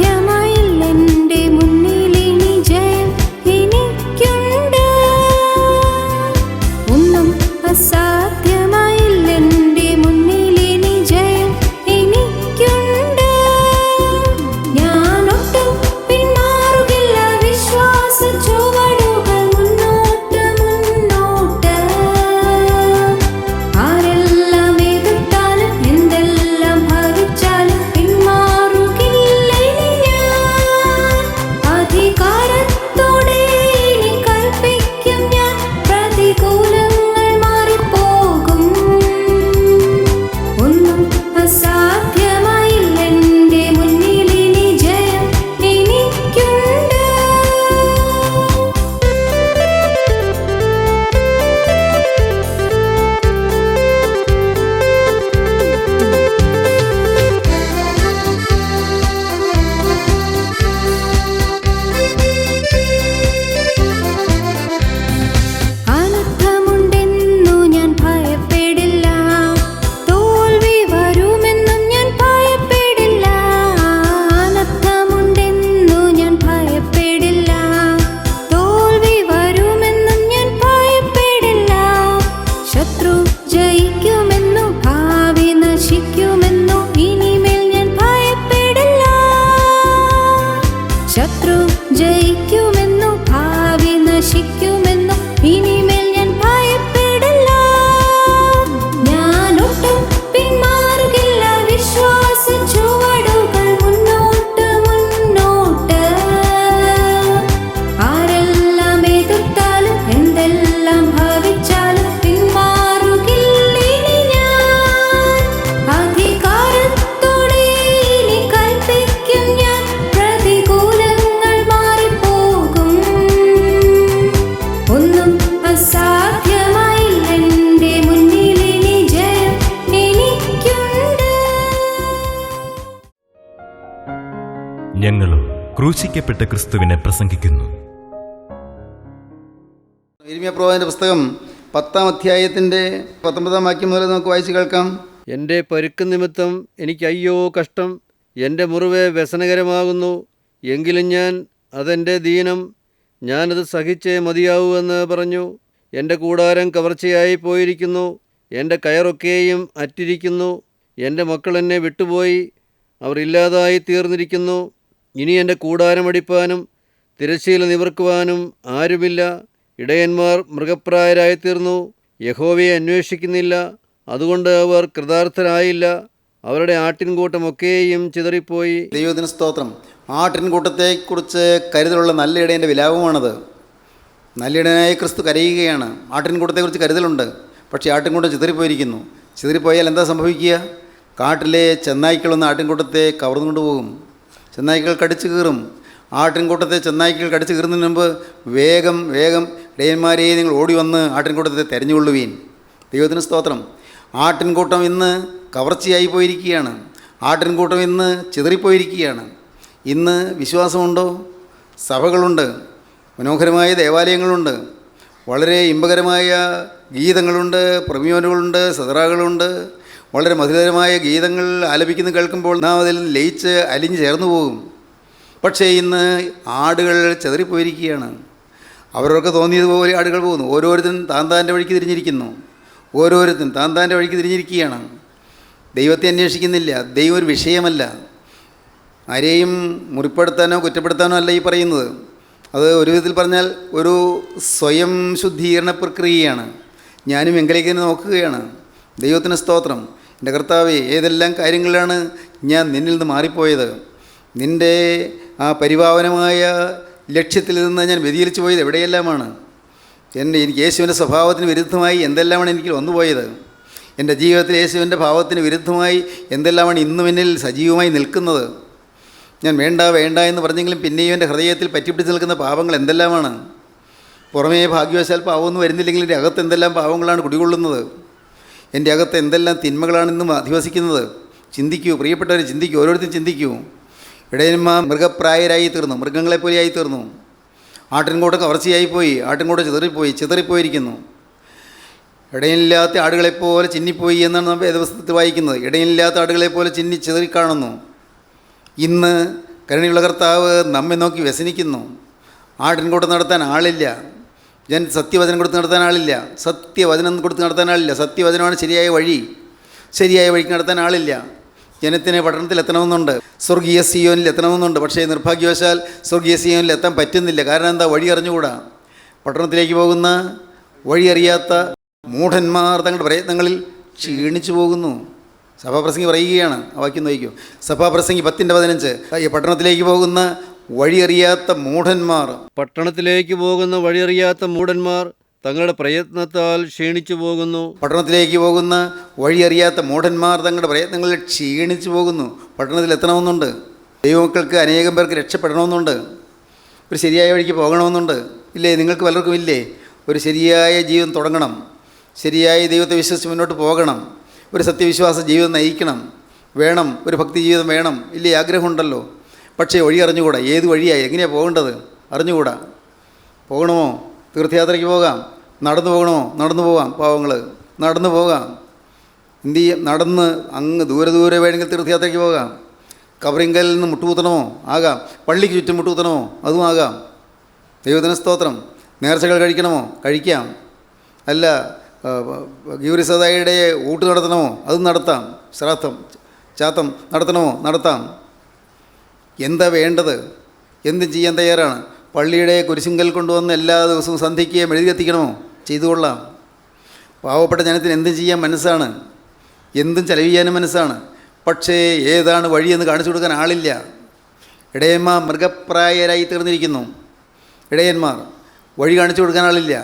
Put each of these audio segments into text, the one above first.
അസാധ്യമായില്ലെൻ്റെ മുന്നിലിനി ജയം എനിക്കുണ്ട്. ഒന്നും അസാധ്യമായില്ലെൻ്റെ മുന്നിലിനി ജയം എനിക്കുണ്ട്. ഞാനൊട്ടും പിന്മാറുകില്ല, വിശ്വാസ ചുവടുകൾ മുന്നോട്ട് മുന്നോട്ട്. ആരെല്ലാം എതിർത്താലും എന്തെല്ലാം ഭവിച്ചാലും പിന്മാറുകില്ല ഞാൻ. അധികാരത്തോടെ ഇനി കൽപ്പിക്കും ഞാൻ, പ്രതികൂലങ്ങൾ മാറിപ്പോകും. ഒന്നും അസാധ്യമായില്ലെൻ്റെ മുന്നിലിനി ജയം എനിക്കുണ്ട്. അനർത്ഥമുണ്ടെന്നു ഞാൻ ഭയപ്പെടില്ല, തോൽവി വരുമെന്നും ഞാൻ ഭയപ്പെടില്ല. അനർത്ഥമുണ്ടെന്നു ഞാൻ ഭയപ്പെടില്ല, തോൽവി വരുമെന്നും ഞാൻ ഭയപ്പെടില്ല. ശത്രു ജയിക്കുമെന്നു, ഭാവി നശിക്കുമെന്നു ഇനിമേൽ ഞാൻ ഭയപ്പെടില്ല. ശത്രു ജയിക്കുമെന്നു, ഭാവി നശിക്കുമെന്നു ഇനിമേൽ ഞാൻ ഭയപ്പെടില്ല. ഞാനൊട്ടും പിന്മാറുകില്ല, വിശ്വാസ ചുവടുകൾ മുന്നോട്ട് മുന്നോട്ട്. ആരെല്ലാം എതിർത്താലും എന്തെല്ലാം ഭവിച്ചാലും പിന്മാറുകില്ല ഇനി ഞാൻ. അധികാരത്തോടെ ഇനി കൽപ്പിക്കും ഞാൻ, പ്രതികൂലങ്ങൾ മാറിപ്പോകും. ഒന്നും അസാധ്യമായില്ലെൻ്റെ മുന്നിലിനി ജയം എനിക്കുണ്ട്. ഞങ്ങളും ക്രൂശിക്കപ്പെട്ട ക്രിസ്തുവിനെ പ്രസംഗിക്കുന്നു. യിരെമ്യാപ്രവാചകന്റെ പുസ്തകം 10-ാം അധ്യായത്തിൻ്റെ 19-ാം വാക്യം മുതൽ നമുക്ക് വായിച്ച് കേൾക്കാം. എൻ്റെ പരുക്ക് നിമിത്തം എനിക്ക് അയ്യോ കഷ്ടം, എൻ്റെ മുറിവ് വ്യസനകരമാകുന്നു. എങ്കിലും ഞാൻ അതെൻ്റെ ദീനം, ഞാനത് സഹിച്ചേ മതിയാവൂ എന്ന് പറഞ്ഞു. എൻ്റെ കൂടാരം കവർച്ചയായി പോയിരിക്കുന്നു, എൻ്റെ കയറൊക്കെയും അറ്റിരിക്കുന്നു. എൻ്റെ മക്കൾ എന്നെ വിട്ടുപോയി, അവർ ഇല്ലാതായി തീർന്നിരിക്കുന്നു. ഇനി എൻ്റെ കൂടാരം അടിപ്പാനും തിരശ്ശീല നിവർക്കുവാനും ആരുമില്ല. ഇടയന്മാർ മൃഗപ്രായരായിത്തീർന്നു, യഹോവയെ അന്വേഷിക്കുന്നില്ല. അതുകൊണ്ട് അവർ കൃതാർത്ഥരായില്ല. അവരുടെ ആട്ടിൻകൂട്ടമൊക്കെയും ചിതറിപ്പോയി. ദൈവത്തിന് സ്തോത്രം. ആട്ടിൻകൂട്ടത്തെക്കുറിച്ച് കരുതലുള്ള നല്ല ഇടയൻ്റെ വിലാപമാണത്. നല്ല ഇടയനായ ക്രിസ്തു കരയുകയാണ്. ആട്ടിൻകൂട്ടത്തെക്കുറിച്ച് കരുതലുണ്ട്, പക്ഷേ ആട്ടിൻകൂട്ടം ചിതറിപ്പോയിരിക്കുന്നു. ചിതറിപ്പോയാൽ എന്താ സംഭവിക്കുക? കാട്ടിലെ ചെന്നായ്ക്കളൊന്ന് ആട്ടിൻകൂട്ടത്തെ കവർന്നുകൊണ്ട് പോകും. ചെന്നായ്ക്കൾ കടിച്ചു കീറും. ആട്ടിൻകൂട്ടത്തെ ചെന്നായ്ക്കൾ കടിച്ചു കീറുന്നതിന് മുമ്പ് വേഗം ഇടയന്മാരെ നിങ്ങൾ ഓടി വന്ന് ആട്ടിൻകൂട്ടത്തെ തെരഞ്ഞുകൊള്ളുവീൻ. ദൈവത്തിന് സ്തോത്രം. ആട്ടിൻകൂട്ടം ഇന്ന് കവർച്ചയായി പോയിരിക്കുകയാണ്. ആട്ടിൻകൂട്ടം ഇന്ന് ചിതറിപ്പോയിരിക്കുകയാണ്. ഇന്ന് വിശ്വാസമുണ്ടോ? സഭകളുണ്ട്, മനോഹരമായ ദേവാലയങ്ങളുണ്ട്, വളരെ ഇമ്പകരമായ ഗീതങ്ങളുണ്ട്, പ്രമ്യോനുകളുണ്ട്, സദറാകളുണ്ട്. വളരെ മധുരമായ ഗീതങ്ങൾ ആലപിക്കുന്നത് കേൾക്കുമ്പോൾ നാം അതിൽ ലയിച്ച് അലിഞ്ഞ് ചേർന്നു പോകും. പക്ഷേ ഇന്ന് ആടുകൾ ചിതറിപ്പോയിരിക്കുകയാണ്. അവരവർക്ക് തോന്നിയതുപോലെ ആടുകൾ പോകുന്നു. ഓരോരുത്തരും താന്താൻ്റെ വഴിക്ക് തിരിഞ്ഞിരിക്കുന്നു. ഓരോരുത്തരും താന്താൻ്റെ വഴിക്ക് തിരിഞ്ഞിരിക്കുകയാണ്. ദൈവത്തെ അന്വേഷിക്കുന്നില്ല. ദൈവം ഒരു വിഷയമല്ല. ആരെയും മുറിപ്പെടുത്താനോ കുറ്റപ്പെടുത്താനോ അല്ല ഈ പറയുന്നത്. അത് ഒരു വിധത്തിൽ പറഞ്ഞാൽ ഒരു സ്വയം ശുദ്ധീകരണ പ്രക്രിയയാണ്. ഞാനും എങ്കിലേക്ക് നോക്കുകയാണ്. ദൈവത്തിന് സ്തോത്രം. എൻ്റെ കർത്താവേ, ഏതെല്ലാം കാര്യങ്ങളിലാണ് ഞാൻ നിന്നിൽ നിന്ന് മാറിപ്പോയത്? നിൻ്റെ ആ പരിപാവനമായ ലക്ഷ്യത്തിൽ നിന്ന് ഞാൻ വ്യതിചലിച്ചു പോയത് എവിടെയെല്ലാമാണ്? എനിക്ക് യേശുവിൻ്റെ സ്വഭാവത്തിന് വിരുദ്ധമായി എന്തെല്ലാമാണ് എനിക്ക് വന്നുപോയത്? എൻ്റെ ജീവിതത്തിൽ യേശുവിൻ്റെ ഭാവത്തിന് വിരുദ്ധമായി എന്തെല്ലാമാണ് ഇന്നും എന്നിൽ സജീവമായി നിൽക്കുന്നത്? ഞാൻ വേണ്ട എന്ന് പറഞ്ഞെങ്കിലും പിന്നെയും എൻ്റെ ഹൃദയത്തിൽ പറ്റിപ്പിടിച്ച് നിൽക്കുന്ന പാപങ്ങൾ എന്തെല്ലാമാണ്? പുറമേ ഭാഗ്യവശാൽ പാവമൊന്നും വരുന്നില്ലെങ്കിൽ എൻ്റെ അകത്ത് എന്തെല്ലാം പാവങ്ങളാണ് കുടികൊള്ളുന്നത്? എൻ്റെ അകത്ത് എന്തെല്ലാം തിന്മകളാണ് ഇന്നും അധിവസിക്കുന്നത്? ചിന്തിക്കൂ പ്രിയപ്പെട്ടവർ, ചിന്തിക്കൂ, ഓരോരുത്തരും ചിന്തിക്കൂ. ഇടയന്മാർ മൃഗപ്രായരായി തീർന്നു, മൃഗങ്ങളെപ്പോലെയായി തീർന്നു. ആട്ടിൻകൂട്ടം കവർച്ചയായിപ്പോയി, ആട്ടിൻകൂട്ടം ചിതറിപ്പോയിരിക്കുന്നു. ഇടയില്ലാത്ത ആടുകളെപ്പോലെ ചിന്നിപ്പോയി എന്നാണ് നാം വേദപുസ്തകത്തിൽ വായിക്കുന്നത്. ഇടയില്ലാത്ത ആടുകളെപ്പോലെ ചിതറിക്കാണുന്നു. ഇന്ന് കരുണയുള്ള കർത്താവ് നമ്മെ നോക്കി വ്യസനിക്കുന്നു. ആട്ടിൻകൂട്ടം നടത്താൻ ആളില്ല. സത്യവചനം കൊടുത്ത് നടത്താൻ ആളില്ല. സത്യവചനം കൊടുത്ത് നടത്താൻ ആളില്ല. സത്യവചനമാണ് ശരിയായ വഴി. ശരിയായ വഴിക്ക് നടത്താൻ ആളില്ല. ജനത്തിന് പട്ടണത്തിൽ എത്തണമെന്നുണ്ട്, സ്വർഗീയ സിയോനിൽ എത്തണമെന്നുണ്ട്. പക്ഷേ നിർഭാഗ്യവശാൽ സ്വർഗീയ സിയോനിൽ എത്താൻ പറ്റുന്നില്ല. കാരണം എന്താ? വഴി അറിഞ്ഞുകൂടാ. പട്ടണത്തിലേക്ക് പോകുന്ന വഴി അറിയാത്ത മൂഢന്മാർ തങ്ങളുടെ പ്രയത്നങ്ങളിൽ ക്ഷീണിച്ചു പോകുന്നു. സഭാപ്രസംഗി പറയുകയാണ്, ആ വാക്യം നോക്കിക്കോ. സഭാപ്രസംഗി 10:15. ഈ പട്ടണത്തിലേക്ക് പോകുന്ന വഴിയറിയാത്ത മൂഢന്മാർ, പട്ടണത്തിലേക്ക് പോകുന്ന വഴിയറിയാത്ത മൂഢന്മാർ തങ്ങളുടെ പ്രയത്നത്താൽ ക്ഷീണിച്ചു പോകുന്നു. പട്ടണത്തിലേക്ക് പോകുന്ന വഴിയറിയാത്ത മൂഢന്മാർ തങ്ങളുടെ പ്രയത്നങ്ങളിൽ ക്ഷീണിച്ചു പോകുന്നു. പട്ടണത്തിൽ എത്തണമെന്നുണ്ട്. ദൈവമക്കൾക്ക് അനേകം പേർക്ക് രക്ഷപ്പെടണമെന്നുണ്ട്. ഒരു ശരിയായ വഴിക്ക് പോകണമെന്നുണ്ട്. ഇല്ലേ? നിങ്ങൾക്ക് പലർക്കും ഇല്ലേ? ഒരു ശരിയായ ജീവിതം തുടങ്ങണം. ശരിയായ ദൈവത്തെ വിശ്വസിച്ച് മുന്നോട്ട് പോകണം. ഒരു സത്യവിശ്വാസ ജീവിതം നയിക്കണം. വേണം. ഒരു ഭക്തി ജീവിതം വേണം. ഇല്ലേ? ആഗ്രഹമുണ്ടല്ലോ. പക്ഷേ വഴി അറിഞ്ഞുകൂടാ. ഏത് വഴിയായി എങ്ങനെയാണ് പോകേണ്ടത് അറിഞ്ഞുകൂടാ. പോകണമോ? തീർത്ഥയാത്രയ്ക്ക് പോകാം. നടന്നു പോകണമോ? നടന്നു പോകാം. പാവങ്ങൾ നടന്നു പോകാം. എന്ത് ചെയ്യും? നടന്ന് അങ്ങ് ദൂരെ ദൂരെ വേണമെങ്കിൽ തീർത്ഥയാത്രയ്ക്ക് പോകാം. കബറിങ്കലിൽ നിന്ന് മുട്ടുകുത്തണമോ? ആകാം. പള്ളിക്ക് ചുറ്റും മുട്ടുകുത്തണമോ? അതും ആകാം. ദൈവത്തിന് സ്തോത്രം. നേർച്ചകൾ കഴിക്കണമോ? കഴിക്കാം. അല്ല, ഗൗരിസദായിയുടെ ഊട്ട് നടത്തണമോ? അതും നടത്താം. ശ്രാദ്ധം ചാത്തം നടത്തണമോ? നടത്താം. എന്താ വേണ്ടത്? എന്തും ചെയ്യാൻ തയ്യാറാണ്. പള്ളിയുടെ കുരിശിങ്കൽ കൊണ്ടുവന്ന് എല്ലാ ദിവസവും സന്ധ്യയ്ക്ക് മെഴുതി കത്തിക്കണമോ? ചെയ്തുകൊള്ളാം. പാവപ്പെട്ട ജനത്തിന് എന്തും ചെയ്യാൻ മനസ്സാണ്. എന്തും ചെലവ് ചെയ്യാനും മനസ്സാണ്. പക്ഷേ ഏതാണ് വഴിയെന്ന് കാണിച്ചു കൊടുക്കാൻ ആളില്ല. ഇടയന്മാർ മൃഗപ്രായരായി തീർന്നിരിക്കുന്നു. ഇടയന്മാർ വഴി കാണിച്ചു കൊടുക്കാൻ ആളില്ല.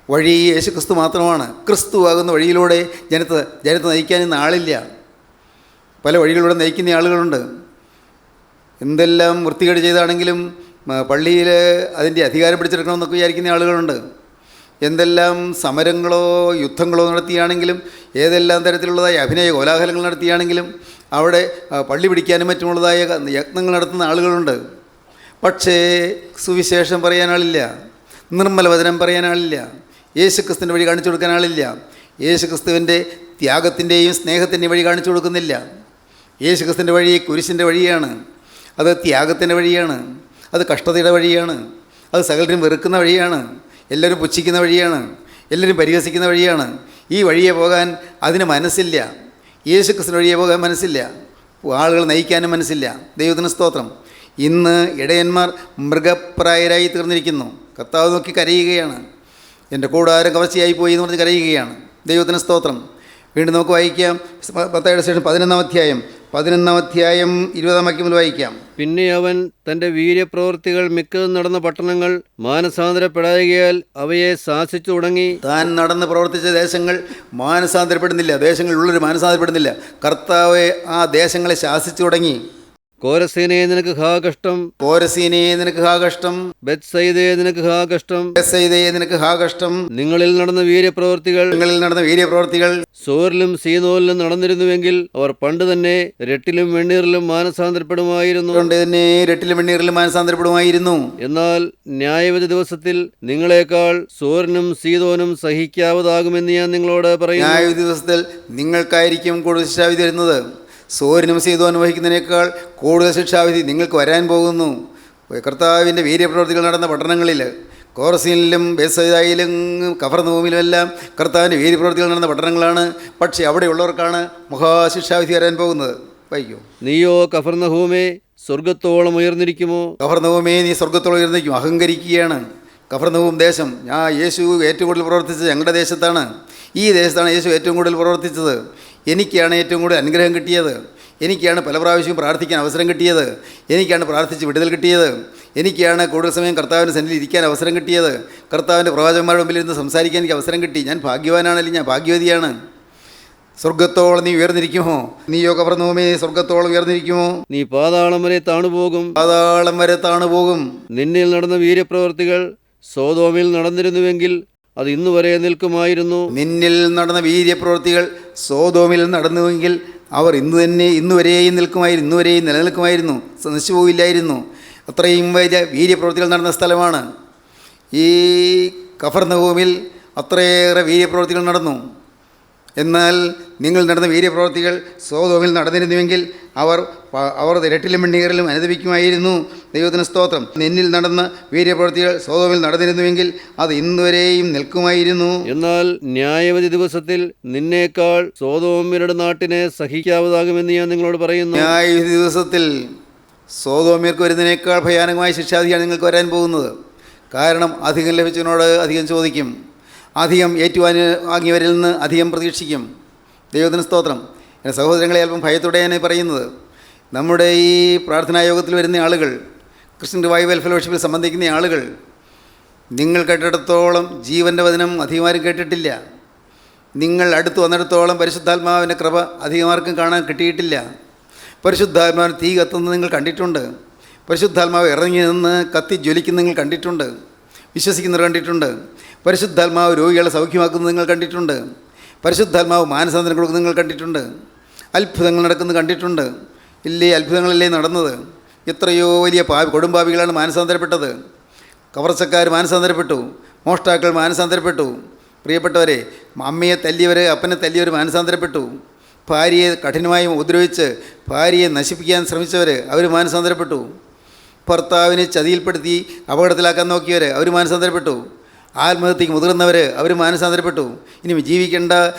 വഴി യേശു ക്രിസ്തു മാത്രമാണ്. ക്രിസ്തു ആകുന്ന വഴിയിലൂടെ ജനത്തെ നയിക്കാൻ ഇന്ന് ആളില്ല. പല വഴികളിലൂടെ നയിക്കുന്ന ആളുകളുണ്ട്. എന്തെല്ലാം വൃത്തികേട് ചെയ്താണെങ്കിലും പള്ളിയിൽ അതിൻ്റെ അധികാരം പിടിച്ചെടുക്കണമെന്നൊക്കെ വിചാരിക്കുന്ന ആളുകളുണ്ട്. എന്തെല്ലാം സമരങ്ങളോ യുദ്ധങ്ങളോ നടത്തിയാണെങ്കിലും, ഏതെല്ലാം തരത്തിലുള്ളതായ അഭിനയ കോലാഹലങ്ങൾ നടത്തിയാണെങ്കിലും അവിടെ പള്ളി പിടിക്കാനും മറ്റുമുള്ളതായ യത്നങ്ങൾ നടത്തുന്ന ആളുകളുണ്ട്. പക്ഷേ സുവിശേഷം പറയാനാളില്ല. നിർമ്മല വചനം പറയാനാളില്ല. യേശുക്രിസ്തുവിൻ്റെ വഴി കാണിച്ചു കൊടുക്കാൻ ആളില്ല. യേശുക്രിസ്തുവിൻ്റെ ത്യാഗത്തിൻ്റെയും സ്നേഹത്തിൻ്റെയും വഴി കാണിച്ചു കൊടുക്കുന്നില്ല. യേശുക്രിസ്തുവിൻ്റെ വഴി കുരിശിൻ്റെ വഴിയാണ്. അത് ത്യാഗത്തിൻ്റെ വഴിയാണ്. അത് കഷ്ടതയുടെ വഴിയാണ്. അത് സകലരും വെറുക്കുന്ന വഴിയാണ്. എല്ലാവരും പുച്ഛിക്കുന്ന വഴിയാണ്. എല്ലാവരും പരിഹസിക്കുന്ന വഴിയാണ്. ഈ വഴിയെ പോകാൻ അതിന് മനസ്സില്ല. യേശുക്രിസ്തുവിൻ്റെ വഴിയെ പോകാൻ മനസ്സില്ല. ആളുകൾ നയിക്കാനും മനസ്സില്ല. ദൈവത്തിന് സ്തോത്രം. ഇന്ന് ഇടയന്മാർ മൃഗപ്രായരായി തീർന്നിരിക്കുന്നു. കർത്താവ് നോക്കി കരയുകയാണ്. എൻ്റെ കൂടാരം കവർച്ചയായി പോയി എന്ന് പറഞ്ഞ് കരയുകയാണ്. ദൈവത്തിന് സ്തോത്രം. വീണ്ടും നമുക്ക് വായിക്കാം. മത്തായിയുടെ ശേഷം 11-ാം അധ്യായം 20-ാം വാക്യം മുതൽ വായിക്കാം. പിന്നെ അവൻ തൻ്റെ വീര്യപ്രവൃത്തികൾ മിക്കതും നടന്ന പട്ടണങ്ങൾ മാനസാന്തരപ്പെടായകയാൽ അവയെ ശാസിച്ചു തുടങ്ങി. താൻ നടന്ന് പ്രവർത്തിച്ച ദേശങ്ങൾ മാനസാന്തരപ്പെടുന്നില്ല. ദേശങ്ങളിലുള്ളവർ മാനസാന്തരപ്പെടുന്നില്ല. കർത്താവ് ആ ദേശങ്ങളെ ശാസിച്ചു തുടങ്ങി. കോരസീനേ നിനക്ക് ഹാ കഷ്ടം, കോരസീനേ നിനക്ക് ഹാ കഷ്ടം, ബെത്സയിദേ നിനക്ക് ഹാ കഷ്ടം, ബെത്സയിദേ നിനക്ക് ഹാ കഷ്ടം. നിങ്ങളിൽ നടന്ന വീര്യപ്രവൃത്തികൾ സോരിലും സീനോരിലും നടന്നിരുന്നുവെങ്കിൽ അവർ പണ്ട് തന്നെ രട്ടിലും വെണ്ണീറിലും മാനസാന്തരപ്പെടുമായിരുന്നു. എന്നാൽ ന്യായവിധി ദിവസത്തിൽ നിങ്ങളെക്കാൾ സോരനും സീതോനും സഹിക്കാവതാകുമെന്ന് ഞാൻ നിങ്ങളോട് പറയും. ന്യായവിധി ദിവസത്തിൽ നിങ്ങൾക്കായിരിക്കും കൂടുതൽ ശിക്ഷാവിധി വരുന്നത്. സോരനും സീതോനും വഹിക്കുന്നതിനേക്കാൾ കൂടുതൽ ശിക്ഷാവിധി നിങ്ങൾക്ക് വരാൻ പോകുന്നു. കർത്താവിൻ്റെ വീര്യപ്രവൃത്തികൾ നടന്ന പട്ടണങ്ങളിൽ, കോറസീനിലും ബേത്സയിദയിലും കഫർനഹൂമിലുമെല്ലാം കർത്താവിൻ്റെ വീര്യപ്രവൃത്തികൾ നടന്ന പട്ടണങ്ങളാണ്. പക്ഷേ അവിടെയുള്ളവർക്കാണ് മഹാശിക്ഷാവിധി വരാൻ പോകുന്നത്. വായിക്കൂ. നീയോ കഫർനഹൂമേ സ്വർഗത്തോളം ഉയർന്നിരിക്കുമോ? കഫർനഹൂമേ, നീ സ്വർഗത്തോളം ഉയർന്നിരിക്കും. അഹങ്കരിക്കുകയാണ് കഫർനഹൂം ദേശം. യേശു ഏറ്റവും കൂടുതൽ പ്രവർത്തിച്ചത് ഞങ്ങളുടെ ദേശത്താണ്. ഈ ദേശത്താണ് യേശു ഏറ്റവും കൂടുതൽ പ്രവർത്തിച്ചത്. എനിക്കാണ് ഏറ്റവും കൂടുതൽ അനുഗ്രഹം കിട്ടിയത്. എനിക്കാണ് പല പ്രാവശ്യവും പ്രാർത്ഥിക്കാൻ അവസരം കിട്ടിയത്. എനിക്കാണ് പ്രാർത്ഥിച്ച് വിടുതൽ കിട്ടിയത്. എനിക്കാണ് കൂടുതൽ സമയം കർത്താവിൻ്റെ സന്നിധിയിൽ ഇരിക്കാൻ അവസരം കിട്ടിയത്. കർത്താവിൻ്റെ പ്രവാചകന്മാരുടെ മുമ്പിൽ ഇരുന്ന് സംസാരിക്കാൻ എനിക്ക് അവസരം കിട്ടി. ഞാൻ ഭാഗ്യവാനാണെങ്കിൽ ഞാൻ ഭാഗ്യവതിയാണ്. സ്വർഗത്തോളം നീ ഉയർന്നിരിക്കുമോ? നീയോ കഫർനഹൂമേ സ്വർഗത്തോളം ഉയർന്നിരിക്കുമോ? നീ പാതാളം വരെ താണുപോകും. പാതാളം വരെ താണുപോകും. നിന്നിൽ നടന്ന വീര്യപ്രവൃത്തികൾ സോദോമിൽ നടന്നിരുന്നുവെങ്കിൽ അത് ഇന്നുവരെ നിൽക്കുമായിരുന്നു. നിന്നിൽ നടന്ന വീര്യപ്രവൃത്തികൾ സോദോമിൽ നടന്നുവെങ്കിൽ അവർ ഇന്നുവരെയും നിൽക്കുമായിരുന്നു. ഇന്നുവരെയും നിലനിൽക്കുമായിരുന്നു. നശിച്ചു പോയില്ലായിരുന്നു. അത്രയും വലിയ വീര്യപ്രവൃത്തികൾ നടന്ന സ്ഥലമാണ് ഈ കഫർനഹൂമിൽ. അത്രയേറെ വീര്യപ്രവൃത്തികൾ നടന്നു. എന്നാൽ നിങ്ങൾ നടന്ന വീര്യപ്രവൃത്തികൾ സോദോമിൽ നടന്നിരുന്നുവെങ്കിൽ അവർ ഇരട്ടിലും വെണ്ണീറിലും അനുദപിക്കുമായിരുന്നു. ദൈവത്തിന് സ്തോത്രം. നിന്നിൽ നടന്ന വീര്യപ്രവൃത്തികൾ സോദോമിൽ നടന്നിരുന്നുവെങ്കിൽ അത് ഇന്നുവരെയും നിൽക്കുമായിരുന്നു. എന്നാൽ ന്യായവിധി ദിവസത്തിൽ നിന്നേക്കാൾ സോദോമ്യരുടെ നാട്ടിനെ സഹിക്കാവതാകുമെന്ന് ഞാൻ നിങ്ങളോട് പറയുന്നു. ന്യായവിധി ദിവസത്തിൽ സോദോമ്യർക്ക് വരുന്നതിനേക്കാൾ ഭയാനകമായ ശിക്ഷാവിധിയാണ് നിങ്ങൾക്ക് വരാൻ പോകുന്നത്. കാരണം അധികം ലഭിച്ചവനോട് അധികം ചോദിക്കും, അധികം വാങ്ങിയവരിൽ നിന്ന് അധികം പ്രതീക്ഷിക്കും. ദൈവത്തിന് സ്തോത്രം. എൻ്റെ സഹോദരങ്ങളെ, അല്പം ഭയത്തോടെയാണ് പറയുന്നത്. നമ്മുടെ ഈ പ്രാർത്ഥനാ യോഗത്തിൽ വരുന്ന ആളുകൾ, ക്രിസ്ത്യൻ റിവൈവൽ ഫെലോഷിപ്പിൽ സംബന്ധിക്കുന്ന ആളുകൾ, നിങ്ങൾ കേട്ടിടത്തോളം ജീവൻ്റെ വചനം അധികമാരും കേട്ടിട്ടില്ല. നിങ്ങൾ അടുത്ത് വന്നിടത്തോളം പരിശുദ്ധാത്മാവിൻ്റെ കൃപ അധികമാർക്കും കാണാൻ കിട്ടിയിട്ടില്ല. പരിശുദ്ധാത്മാവിന് തീ കത്തുന്നത് നിങ്ങൾ കണ്ടിട്ടുണ്ട്. പരിശുദ്ധാത്മാവ് ഇറങ്ങി നിന്ന് കത്തി ജ്വലിക്കുന്ന നിങ്ങൾ കണ്ടിട്ടുണ്ട്. വിശ്വസിക്കുന്നവർ കണ്ടിട്ടുണ്ട്. പരിശുദ്ധാത്മാവ് രോഗികളെ സൗഖ്യമാക്കുന്നത് നിങ്ങൾ കണ്ടിട്ടുണ്ട്. പരിശുദ്ധാത്മാവ് മാനസാന്തരം കൊടുക്കുന്നത് നിങ്ങൾ കണ്ടിട്ടുണ്ട്. അത്ഭുതങ്ങൾ നടക്കുന്നത് കണ്ടിട്ടുണ്ട്. ഇല്ലേ? അത്ഭുതങ്ങളല്ലേ നടന്നത്? എത്രയോ വലിയ കൊടുമ്പാവികളാണ് മാനസാന്തരപ്പെട്ടത്. കവർച്ചക്കാർ മാനസാന്തരപ്പെട്ടു. മോഷ്ടാക്കൾ മാനസാന്തരപ്പെട്ടു. പ്രിയപ്പെട്ടവരെ, അമ്മയെ തല്ലിയവർ, അപ്പനെ തല്ലിയവർ മാനസാന്തരപ്പെട്ടു. ഭാര്യയെ കഠിനമായി ഉപദ്രവിച്ച് ഭാര്യയെ നശിപ്പിക്കാൻ ശ്രമിച്ചവർ, അവർ മാനസാന്തരപ്പെട്ടു. ഭർത്താവിനെ ചതിയിൽപ്പെടുത്തി അപകടത്തിലാക്കാൻ നോക്കിയവർ, അവർ മാനസാന്തരപ്പെട്ടു. ആത്മഹത്യക്ക് മുതിർന്നവർ, അവർ മാനസാന്തരപ്പെട്ടു. ഇനി ജീവിക്കേണ്ട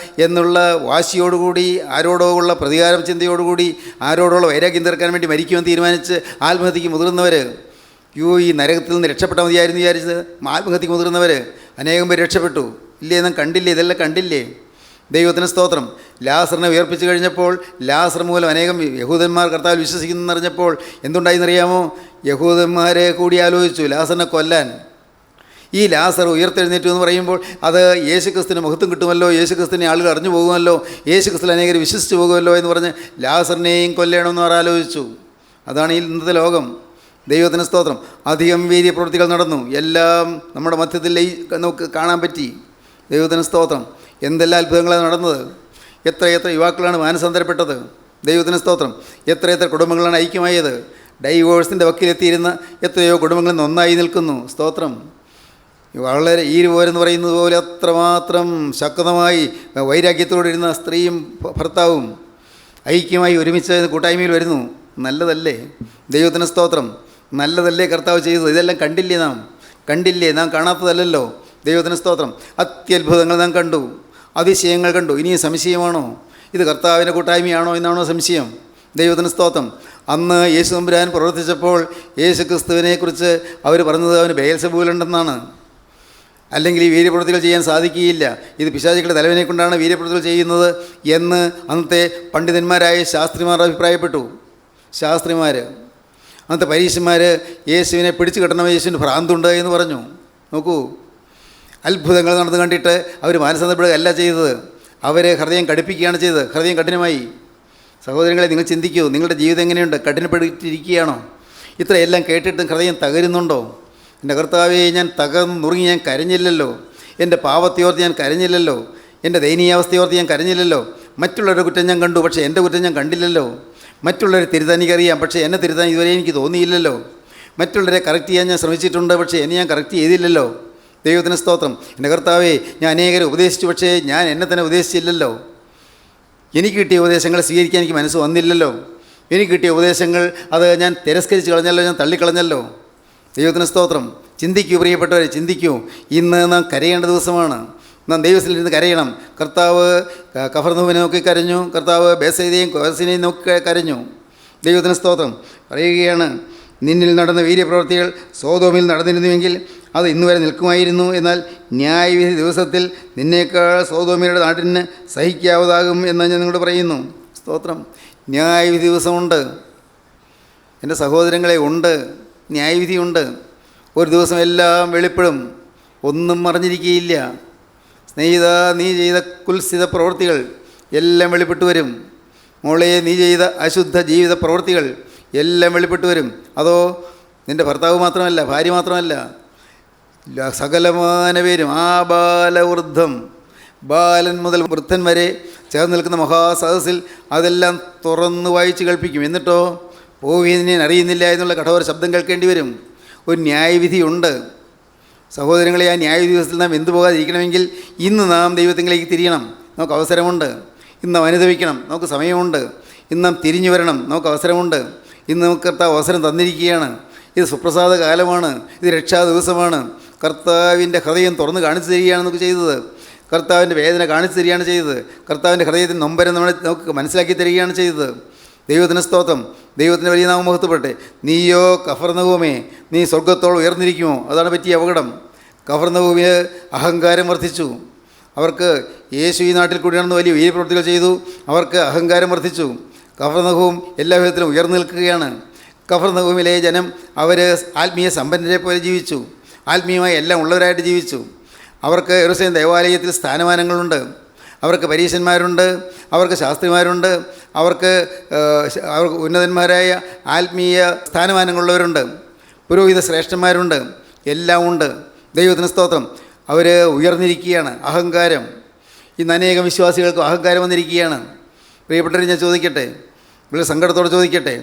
എന്നുള്ള വാശിയോടുകൂടി, ആരോടോ ഉള്ള പ്രതികാര ചിന്തയോടുകൂടി, ആരോടുള്ള വൈരാഗ്യം തീർക്കാൻ വേണ്ടി മരിക്കുമെന്ന് തീരുമാനിച്ച് ആത്മഹത്യക്ക് മുതിർന്നവർ, ഈ നരകത്തിൽ നിന്ന് രക്ഷപ്പെട്ടാൽ മതിയായിരുന്നു വിചാരിച്ച് ആത്മഹത്യക്ക് മുതിർന്നവർ അനേകം പേര് രക്ഷപ്പെട്ടു. ഇല്ലേ? നാം കണ്ടില്ലേ? ഇതെല്ലാം കണ്ടില്ലേ? ദൈവത്തിന് സ്തോത്രം. ലാസറിനെ ഉയർപ്പിച്ചു കഴിഞ്ഞപ്പോൾ ലാസർ മൂലം അനേകം യഹൂദന്മാർ കർത്താവിൽ വിശ്വസിക്കുന്നറിഞ്ഞപ്പോൾ എന്തുണ്ടായെന്നറിയാമോ? യഹൂദന്മാരെ കൂടി ആലോചിച്ചു ലാസറിനെ കൊല്ലാൻ. ഈ ലാസർ ഉയർത്തെഴുന്നേറ്റു എന്ന് പറയുമ്പോൾ അത് യേശുക്രിസ്തുവിന് മഹത്വം കിട്ടുമല്ലോ, യേശുക്രിസ്തുവിനെ ആളുകൾ അറിഞ്ഞു പോകുമല്ലോ, യേശുക്രിസ്തുവിൽ അനേകർ വിശ്വസിച്ച് പോകുമല്ലോ എന്ന് പറഞ്ഞ് ലാസറിനെയും കൊല്ലണമെന്ന് അവർ ആലോചിച്ചു. അതാണ് ഈ ഇന്നത്തെ ലോകം. ദൈവത്തിന് സ്തോത്രം. അധികം വീര്യപ്രവൃത്തികൾ നടന്നു. എല്ലാം നമ്മുടെ മധ്യത്തിൽ നമുക്ക് കാണാൻ പറ്റി. ദൈവത്തിന് സ്തോത്രം. എന്തെല്ലാം അത്ഭുതങ്ങളാണ് നടന്നത്. എത്രയെത്ര യുവാക്കളാണ് മാനസാന്തരപ്പെട്ടത്. ദൈവത്തിന് സ്തോത്രം. എത്രയെത്ര കുടുംബങ്ങളാണ് ഐക്യമായത്. ഡൈവോഴ്സിൻ്റെ വക്കിലെത്തിയിരുന്ന എത്രയോ കുടുംബങ്ങളിൽ നിന്ന് ഒന്നായി നിൽക്കുന്നു. സ്തോത്രം. വളരെ പോരെന്ന് പറയുന്നത് പോലെ അത്രമാത്രം ശക്തമായി വൈരാഗ്യത്തോടിരുന്ന സ്ത്രീയും ഭർത്താവും ഐക്യമായി ഒരുമിച്ച് കൂട്ടായ്മയിൽ വരുന്നു. നല്ലതല്ലേ? ദൈവത്തിന് സ്തോത്രം. നല്ലതല്ലേ കർത്താവ് ചെയ്തത്? ഇതെല്ലാം കണ്ടില്ലേ? നാം കാണാത്തതല്ലല്ലോ. ദൈവത്തിന് സ്തോത്രം. അത്യത്ഭുതങ്ങൾ നാം കണ്ടു, അതിശയങ്ങൾ കണ്ടു. ഇനിയും സംശയമാണോ? ഇത് കർത്താവിൻ്റെ കൂട്ടായ്മയാണോ എന്നാണോ സംശയം? ദൈവത്തിന് സ്തോത്രം. അന്ന് യേശു തമ്പുരാൻ പ്രവർത്തിച്ചപ്പോൾ യേശു ക്രിസ്തുവിനെക്കുറിച്ച് അവർ പറഞ്ഞത് അവന് ബെയൽസെബൂലുണ്ടെന്നാണ്. അല്ലെങ്കിൽ ഈ വീര്യപ്രവൃത്തികൾ ചെയ്യാൻ സാധിക്കുകയില്ല, ഇത് പിശാചുക്കളുടെ തലവനെ കൊണ്ടാണ് വീര്യപ്രവൃത്തികൾ ചെയ്യുന്നത് എന്ന് അന്നത്തെ പണ്ഡിതന്മാരായ ശാസ്ത്രിമാർ അഭിപ്രായപ്പെട്ടു. അന്നത്തെ പരീശന്മാർ യേശുവിനെ പിടിച്ചു കെട്ടണം, യേശുവിന് ഭ്രാന്തുണ്ട് എന്ന് പറഞ്ഞു. നോക്കൂ, അത്ഭുതങ്ങൾ നടന്നു കണ്ടിട്ട് അവർ മാനസാന്തരപ്പെടുകയല്ല ചെയ്തത്, അവർ ഹൃദയം കടുപ്പിക്കുകയാണ് ചെയ്തത്. ഹൃദയം കഠിനമായി. സഹോദരങ്ങളെ, നിങ്ങൾ ചിന്തിക്കൂ, നിങ്ങളുടെ ജീവിതം എങ്ങനെയുണ്ട്? കഠിനപ്പെട്ടിരിക്കുകയാണോ? ഇത്രയെല്ലാം കേട്ടിട്ടും ഹൃദയം തകരുന്നുണ്ടോ? എൻ്റെ കർത്താവേ, ഞാൻ തകർന്ന് നുറുങ്ങി ഞാൻ കരഞ്ഞില്ലല്ലോ. എൻ്റെ പാവത്തെയോർത്ത് ഞാൻ കരഞ്ഞില്ലല്ലോ. എൻ്റെ ദയനീയാവസ്ഥയോർത്ത് ഞാൻ കരഞ്ഞില്ലല്ലോ. മറ്റുള്ളവരുടെ കുറ്റം ഞാൻ കണ്ടു, പക്ഷേ എൻ്റെ കുറ്റം ഞാൻ കണ്ടില്ലല്ലോ. മറ്റുള്ളവരെ തിരുത്താൻ എനിക്കറിയാം, പക്ഷേ എന്നെ തിരുത്താൻ ഇതുവരെ എനിക്ക് തോന്നിയില്ലല്ലോ. മറ്റുള്ളവരെ കറക്റ്റ് ചെയ്യാൻ ഞാൻ ശ്രമിച്ചിട്ടുണ്ട്, പക്ഷേ എന്നെ ഞാൻ കറക്റ്റ് ചെയ്തില്ലല്ലോ. ദൈവത്തിന് സ്തോത്രം. എൻ്റെ കർത്താവേ, ഞാൻ അനേകരെ ഉപദേശിച്ചു, പക്ഷേ ഞാൻ എന്നെ തന്നെ ഉപദേശിച്ചില്ലല്ലോ. എനിക്ക് കിട്ടിയ ഉപദേശങ്ങൾ സ്വീകരിക്കാൻ എനിക്ക് മനസ്സ് വന്നില്ലല്ലോ. എനിക്ക് കിട്ടിയ ഉപദേശങ്ങൾ അത് ഞാൻ തിരസ്കരിച്ച് കളഞ്ഞല്ലോ, ഞാൻ തള്ളിക്കളഞ്ഞല്ലോ. ദൈവത്തിന് സ്തോത്രം. ചിന്തിക്കൂ പ്രിയപ്പെട്ടവരെ, ചിന്തിക്കൂ. ഇന്ന് നാം കരയേണ്ട ദിവസമാണ്. നാം ദൈവത്തിലിരുന്ന് കരയണം. കർത്താവ് കഫർനഹൂമിനെ നോക്കി കരഞ്ഞു, കർത്താവ് ബേസയിലെയും കോരസിനെയും നോക്കി കരഞ്ഞു. ദൈവത്തിന് സ്തോത്രം. പറയുകയാണ്, നിന്നിൽ നടന്ന വീര്യപ്രവൃത്തികൾ സോദോമിൽ നടന്നിരുന്നുവെങ്കിൽ അത് ഇന്നുവരെ നിൽക്കുമായിരുന്നു. എന്നാൽ ന്യായവിധി ദിവസത്തിൽ നിന്നേക്കാൾ സോദോമിയുടെ നാട്ടിന് സഹിക്കാവതാകും എന്ന് ഞാൻ നിങ്ങളോട് പറയുന്നു. സ്തോത്രം. ന്യായവിധി ദിവസമുണ്ട് എൻ്റെ സഹോദരങ്ങളെ, ഉണ്ട്. ന്യായവിധിയുണ്ട്. ഒരു ദിവസം എല്ലാം വെളിപ്പെടും, ഒന്നും മറിഞ്ഞിരിക്കുകയില്ല. സ്നേഹിത, നീ ചെയ്ത കുൽസിത പ്രവൃത്തികൾ എല്ലാം വെളിപ്പെട്ടു വരും. മോളെ, നീ ചെയ്ത അശുദ്ധ ജീവിത പ്രവൃത്തികൾ എല്ലാം വെളിപ്പെട്ടു വരും. അതോ നിൻ്റെ ഭർത്താവ് മാത്രമല്ല, ഭാര്യ മാത്രമല്ല, സകലമാന പേരും, ആ ബാലവൃദ്ധം, ബാലൻ മുതൽ വൃദ്ധൻ വരെ ചേർന്ന് നിൽക്കുന്ന മഹാസദസ്സിൽ അതെല്ലാം തുറന്ന് വായിച്ച് കേൾപ്പിക്കും. എന്നിട്ടോ പോവിനെ അറിയുന്നില്ല എന്നുള്ള കഠോര ശബ്ദം കേൾക്കേണ്ടി വരും. ഒരു ന്യായവിധിയുണ്ട് സഹോദരങ്ങളെ. ആ ന്യായവിധി ദിവസത്തിൽ നാം എന്തു പോകാതിരിക്കണമെങ്കിൽ ഇന്ന് നാം ദൈവത്തിലേക്ക് തിരിയണം. നമുക്ക് അവസരമുണ്ട്. ഇന്ന് നാം അനുഭവിക്കണം, നമുക്ക് സമയമുണ്ട്. ഇന്ന് നാം തിരിഞ്ഞു വരണം, നമുക്ക് അവസരമുണ്ട്. ഇന്ന് നമുക്ക് കർത്താവ് അവസരം തന്നിരിക്കുകയാണ്. ഇത് സുപ്രസാദ കാലമാണ്, ഇത് രക്ഷാ ദിവസമാണ്. കർത്താവിൻ്റെ ഹൃദയം തുറന്ന് കാണിച്ചു തരികയാണ് നമുക്ക് ചെയ്തത്. കർത്താവിൻ്റെ വേദന കാണിച്ചു തരികയാണ് ചെയ്തത്. കർത്താവിൻ്റെ ഹൃദയത്തിന് നൊമ്പരം നമുക്ക് മനസ്സിലാക്കി തരികയാണ് ചെയ്തത്. ദൈവത്തിന് സ്തോത്രം, ദൈവത്തിൻ്റെ വലിയ നാമം മഹത്വപ്പെടട്ടെ. നീയോ കഫർന്നഹൂമേ, നീ സ്വർഗത്തോളം ഉയർന്നിരിക്കുമോ? അതാണ് പറ്റിയ അപകടം. കഫർന്നഹൂമിന് അഹങ്കാരം വർദ്ധിച്ചു. അവർക്ക് യേശു ഈ നാട്ടിൽ കൂടി നടന്ന് വലിയ വീര്യപ്രവൃത്തികൾ ചെയ്തു. അവർക്ക് അഹങ്കാരം വർദ്ധിച്ചു. കഫർന്നഹൂം എല്ലാ വിധത്തിലും ഉയർന്നു നിൽക്കുകയാണ്. കഫർന്നഹൂമിലെ ജനം അവർ ആത്മീയ സമ്പന്നരെ പോലെ ജീവിച്ചു. ആത്മീയമായി എല്ലാം ഉള്ളവരായിട്ട് ജീവിച്ചു. അവർക്ക് യെരൂശലേം ദേവാലയത്തിൽ സ്ഥാനമാനങ്ങളുണ്ട്. അവർക്ക് പരീശന്മാരുണ്ട്, അവർക്ക് ശാസ്ത്രിമാരുണ്ട്, അവർക്ക് ഉന്നതന്മാരായ ആത്മീയ സ്ഥാനമാനങ്ങളുള്ളവരുണ്ട്, പുരോഹിത ശ്രേഷ്ഠന്മാരുണ്ട്, എല്ലാം ഉണ്ട്. ദൈവത്തിന് സ്തോത്രം. അവർ ഉയർന്നിരിക്കുകയാണ്. അഹങ്കാരം, ഇന്ന് അനേകം വിശ്വാസികൾക്ക് അഹങ്കാരം വന്നിരിക്കുകയാണ്. പ്രിയപ്പെട്ടവർ, ഞാൻ ചോദിക്കട്ടെ, വളരെ സങ്കടത്തോടെ ചോദിക്കട്ടെ,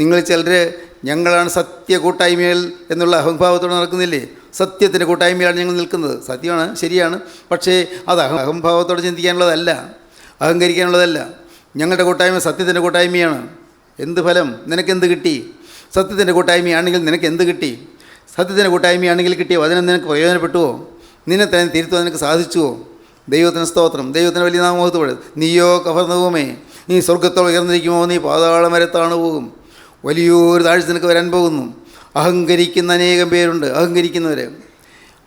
നിങ്ങൾ ചിലർ ഞങ്ങളാണ് സത്യ കൂട്ടായ്മകൾ എന്നുള്ള അഹംഭാവത്തോടെ നടക്കുന്നില്ലേ? സത്യത്തിൻ്റെ കൂട്ടായ്മയാണ് ഞങ്ങൾ നിൽക്കുന്നത്. സത്യമാണ്, ശരിയാണ്. പക്ഷേ അത് അഹംഭാവത്തോടെ ചിന്തിക്കാനുള്ളതല്ല, അഹങ്കരിക്കാനുള്ളതല്ല. ഞങ്ങളുടെ കൂട്ടായ്മ സത്യത്തിൻ്റെ കൂട്ടായ്മയാണ്. എന്ത് ഫലം? നിനക്കെന്ത് കിട്ടി? സത്യത്തിൻ്റെ കൂട്ടായ്മയാണെങ്കിൽ നിനക്ക് എന്ത് കിട്ടി? സത്യത്തിൻ്റെ കൂട്ടായ്മയാണെങ്കിൽ കിട്ടിയ വചനം നിനക്ക് പ്രയോജനപ്പെട്ടുവോ? നിന്നെ തന്നെ തിരുത്തുവാൻ നിനക്ക് സാധിച്ചുവോ? ദൈവത്തിന് സ്തോത്രം, ദൈവത്തിന് വലിയ നാമമഹത്വപ്പെടും. നീയോ കഫർന്നഹൂമേ, നീ സ്വർഗത്തോളം ഉയർന്നിരിക്കുമോ? നീ പാതാളം വരെ താണു പോകും. വലിയൊരു താഴ്ച നിനക്ക് വരാൻ പോകുന്നു. അഹങ്കരിക്കുന്ന അനേകം പേരുണ്ട്. അഹങ്കരിക്കുന്നവർ,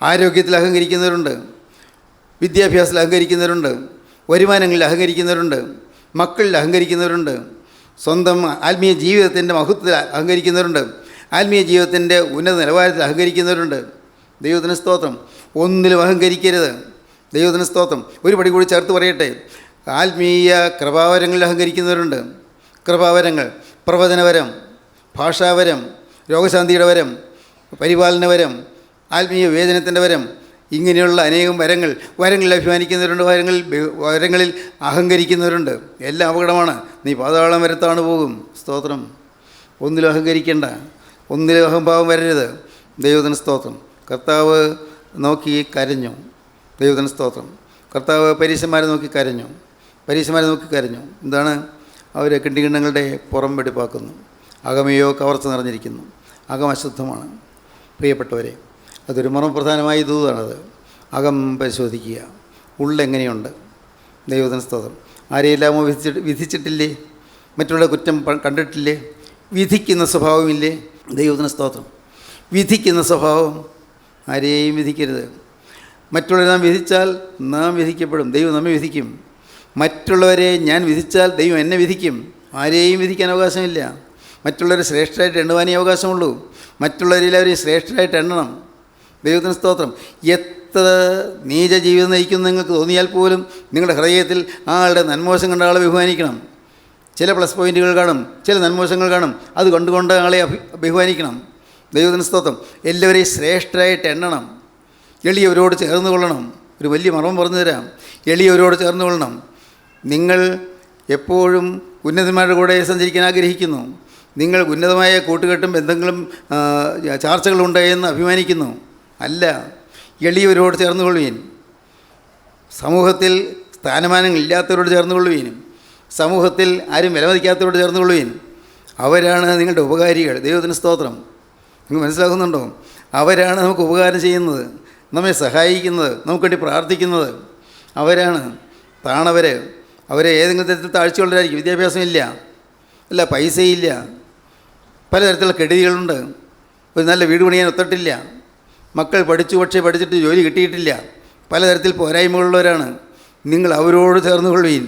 ആരോഗ്യത്തിൽ അഹങ്കരിക്കുന്നവരുണ്ട്, വിദ്യാഭ്യാസത്തിൽ അഹങ്കരിക്കുന്നവരുണ്ട്, വരുമാനങ്ങളിൽ അഹങ്കരിക്കുന്നവരുണ്ട്, മക്കളിൽ അഹങ്കരിക്കുന്നവരുണ്ട്, സ്വന്തം ആത്മീയ ജീവിതത്തിൻ്റെ മഹത്വത്തിൽ അഹങ്കരിക്കുന്നവരുണ്ട്, ആത്മീയ ജീവിതത്തിൻ്റെ ഉന്നത നിലവാരത്തിൽ അഹങ്കരിക്കുന്നവരുണ്ട്. ദൈവത്തിന് സ്തോത്രം. ഒന്നിലും അഹങ്കരിക്കരുത്. ദൈവത്തിന് സ്തോത്രം. ഒരു പടി കൂടി ചേർത്ത് പറയട്ടെ, ആത്മീയ കൃപാവരങ്ങളിൽ അഹങ്കരിക്കുന്നവരുണ്ട്. കൃപാവരങ്ങൾ, പ്രവചനവരം, ഭാഷാവരം, രോഗശാന്തിയുടെ വരം, പരിപാലനവരം, ആത്മീയ വിവേചനത്തിൻ്റെ വരം, ഇങ്ങനെയുള്ള അനേകം വരങ്ങളിൽ അഭിമാനിക്കുന്നവരുണ്ട്, വരങ്ങളിൽ അഹങ്കരിക്കുന്നവരുണ്ട്. എല്ലാം അപകടമാണ്. നീ പാതാളം വരെ താണു പോകും. സ്തോത്രം. ഒന്നിലും അഹങ്കരിക്കേണ്ട, ഒന്നിലും അഹംഭാവം വരരുത്. ദൈവത്തിന് സ്തോത്രം. കർത്താവ് നോക്കി കരഞ്ഞു. ദൈവത്തിന് സ്തോത്രം. കർത്താവ് പരീശന്മാരെ നോക്കി കരഞ്ഞു. എന്താണ്? അവർ കിണ്ടികിണ്ണങ്ങളുടെ പുറം വെടിപ്പാക്കുന്നു. അകമയോ കവർച്ച നിറഞ്ഞിരിക്കുന്നു. അകം അശുദ്ധമാണ്. പ്രിയപ്പെട്ടവരെ, അതൊരു മർമ്മപ്രധാനമായ ദൂതാണത്. അകം പരിശോധിക്കുക, ഉള്ളെങ്ങനെയുണ്ട്. ദൈവത്തിന് സ്തോത്രം. ആരെയെല്ലാമോ വിധിച്ചിട്ടില്ലേ? മറ്റുള്ള കുറ്റം കണ്ടിട്ടില്ലേ? വിധിക്കുന്ന സ്വഭാവമില്ലേ? ദൈവത്തിന് സ്തോത്രം. വിധിക്കുന്ന സ്വഭാവം. ആരെയും വിധിക്കരുത്. മറ്റുള്ളവരെ നാം വിധിച്ചാൽ നാം വിധിക്കപ്പെടും. ദൈവം നമ്മെ വിധിക്കും. മറ്റുള്ളവരെ ഞാൻ വിധിച്ചാൽ ദൈവം എന്നെ വിധിക്കും. ആരെയും വിധിക്കാൻ അവകാശമില്ല. മറ്റുള്ളവരെ ശ്രേഷ്ഠരായിട്ട് എണ്ണുവാനേ അവകാശമുള്ളൂ. മറ്റുള്ളവരെല്ലാവരെയും ശ്രേഷ്ഠരായിട്ട് എണ്ണണം. ദൈവത്തിന് സ്തോത്രം. എത്ര നീച ജീവിതം നയിക്കുന്നു നിങ്ങൾക്ക് തോന്നിയാൽ പോലും നിങ്ങളുടെ ഹൃദയത്തിൽ ആളുടെ നന്മോശം കണ്ട ആളെ ബഹുമാനിക്കണം. ചില പ്ലസ് പോയിൻറ്റുകൾ കാണും, ചില നന്മോശങ്ങൾ കാണും. അത് കണ്ടുകൊണ്ട് ആളെ ബഹുമാനിക്കണം. ദൈവത്തിന് സ്തോത്രം. എല്ലാവരെയും ശ്രേഷ്ഠരായിട്ട് എണ്ണണം. എളിയവരോട് ചേർന്ന് കൊള്ളണം. ഒരു വലിയ മർമ്മം പറഞ്ഞു തരാം. എളിയവരോട് ചേർന്ന് കൊള്ളണം. നിങ്ങൾ എപ്പോഴും ഉന്നതന്മാരുടെ കൂടെ സഞ്ചരിക്കാൻ ആഗ്രഹിക്കുന്നു. നിങ്ങൾ ഉന്നതമായ കൂട്ടുകെട്ടും എന്തെങ്കിലും ചാർച്ചകളുണ്ടെന്ന് അഭിമാനിക്കുന്നു. അല്ല, എളിയവരോട് ചേർന്ന് കൊള്ളുവീൻ. സമൂഹത്തിൽ സ്ഥാനമാനങ്ങളില്ലാത്തവരോട് ചേർന്ന് കൊള്ളുവീൻ. സമൂഹത്തിൽ ആരും വിലമതിക്കാത്തവരോട് ചേർന്ന് കൊള്ളുവീൻ. അവരാണ് നിങ്ങളുടെ ഉപകാരികൾ. ദൈവത്തിന് സ്തോത്രം. നിങ്ങൾ മനസ്സിലാക്കുന്നുണ്ടോ? അവരാണ് നമുക്ക് ഉപകാരം ചെയ്യുന്നത്, നമ്മെ സഹായിക്കുന്നത്, നമുക്ക് വേണ്ടി പ്രാർത്ഥിക്കുന്നത്. അവരാണ് താണവർ. അവരെ ഏതെങ്കിലും തരത്തിൽ താഴ്ചയുള്ളവരായിരിക്കും. വിദ്യാഭ്യാസമില്ല, അല്ല പൈസയില്ല, പലതരത്തിലുള്ള കെടുതികളുണ്ട്. ഒരു നല്ല വീട് പണിയാൻ ഒത്തിട്ടില്ല. മക്കൾ പഠിച്ചു, പക്ഷേ പഠിച്ചിട്ട് ജോലി കിട്ടിയിട്ടില്ല. പലതരത്തിൽ പോരായ്മകളുള്ളവരാണ്. നിങ്ങൾ അവരോട് ചേർന്ന് കൊള്ളുവീൻ.